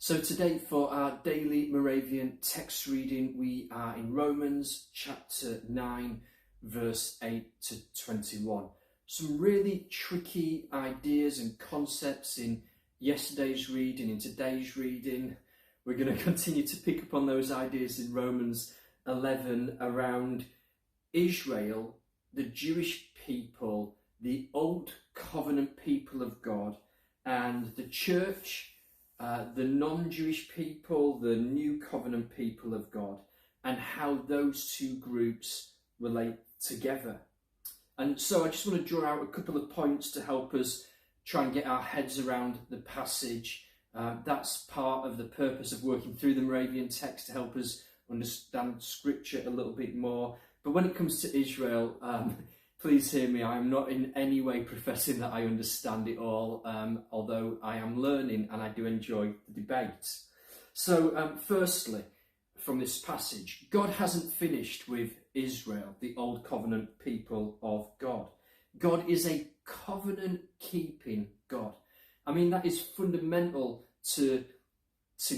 So today for our daily Moravian text reading, we are in Romans chapter 9, verse 8 to 21. Some really tricky ideas and concepts in yesterday's reading, in today's reading. We're going to continue to pick up on those ideas in Romans 11 around Israel, the Jewish people, the old covenant people of God, and the church, the non-Jewish people, the new covenant people of God, and how those two groups relate together. And so I just want to draw out a couple of points to help us try and get our heads around the passage. That's part of the purpose of working through the Moravian text, to help us understand Scripture a little bit more. But when it comes to Israel, please hear me, I am not in any way professing that I understand it all, although I am learning and I do enjoy the debate. So firstly, from this passage, God hasn't finished with Israel, the old covenant people of God. God is a covenant-keeping God. I mean, that is fundamental to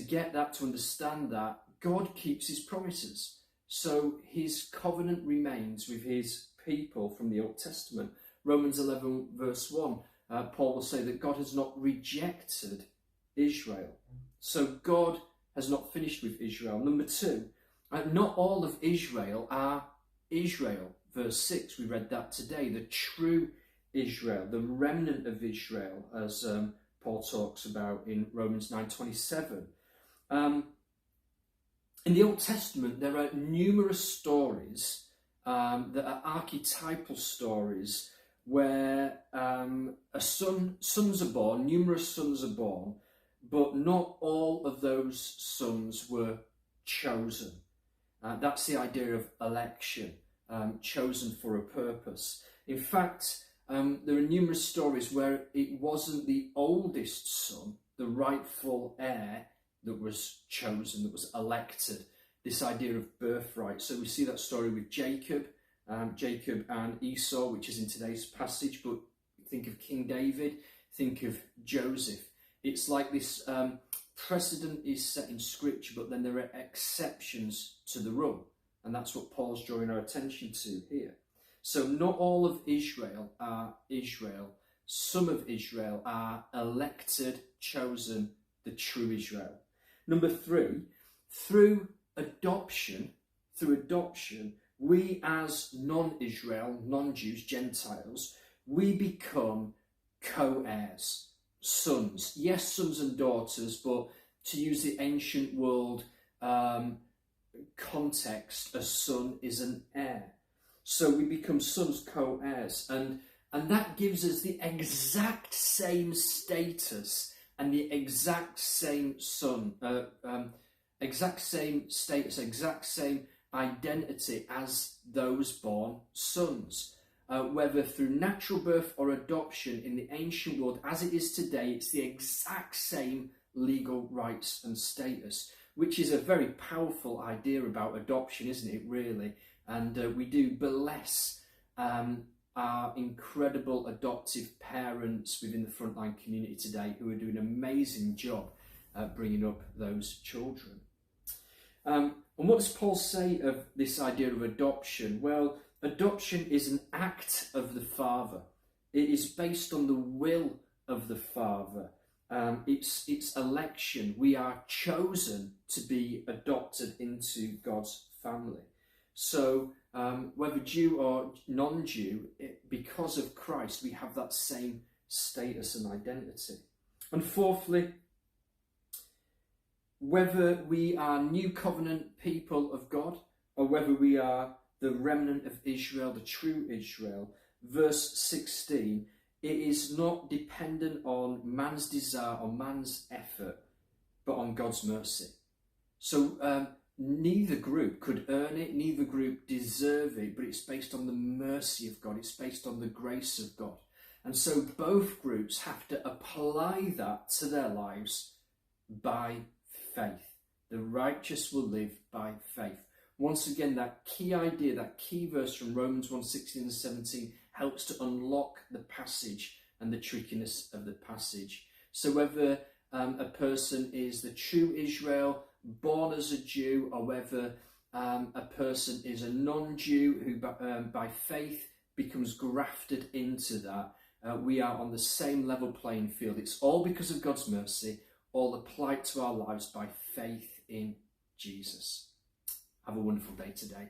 get that, to understand that. God keeps his promises. So his covenant remains with his people from the Old Testament. Romans 11 verse 1, Paul will say that God has not rejected Israel. So God has not finished with Israel. Number two, not all of Israel are Israel. Verse 6, we read that today. The true Israel, the remnant of Israel, as Paul talks about in Romans 9:27. In the Old Testament, there are numerous stories that are archetypal stories where sons are born, numerous sons are born, but not all of those sons were chosen. That's the idea of election, chosen for a purpose. In fact, there are numerous stories where it wasn't the oldest son, the rightful heir, that was chosen, that was elected. This idea of birthright. So we see that story with Jacob and Esau, which is in today's passage, but think of King David, think of Joseph. It's like this precedent is set in Scripture, but then there are exceptions to the rule. And that's what Paul's drawing our attention to here. So not all of Israel are Israel. Some of Israel are elected, chosen, the true Israel. Number three, through adoption, we as non-Israel, non-Jews, Gentiles, we become co-heirs, sons. Yes, sons and daughters, but to use the ancient world context, a son is an heir. So we become sons, co-heirs, and that gives us the exact same status and the exact same exact same status, exact same identity as those born sons. Whether through natural birth or adoption in the ancient world, as it is today, it's the exact same legal rights and status, which is a very powerful idea about adoption, isn't it, really? And we do bless our incredible adoptive parents within the frontline community today, who are doing an amazing job bringing up those children. And what does Paul say of this idea of adoption? Well, adoption is an act of the Father. It is based on the will of the Father. It's election. We are chosen to be adopted into God's family. So whether Jew or non-Jew, because of Christ, we have that same status and identity. And fourthly, whether we are new covenant people of God or whether we are the remnant of Israel, the true Israel, verse 16, it is not dependent on man's desire or man's effort, but on God's mercy. So neither group could earn it, neither group deserve it, but it's based on the mercy of God, it's based on the grace of God. And so both groups have to apply that to their lives by faith. The righteous will live by faith. Once again, that key idea, that key verse from Romans 1:16 and 17 helps to unlock the passage and the trickiness of the passage. So whether a person is the true Israel, born as a Jew, or whether a person is a non-Jew who by faith becomes grafted into that. We are on the same level playing field. It's all because of God's mercy, all applied to our lives by faith in Jesus. Have a wonderful day today.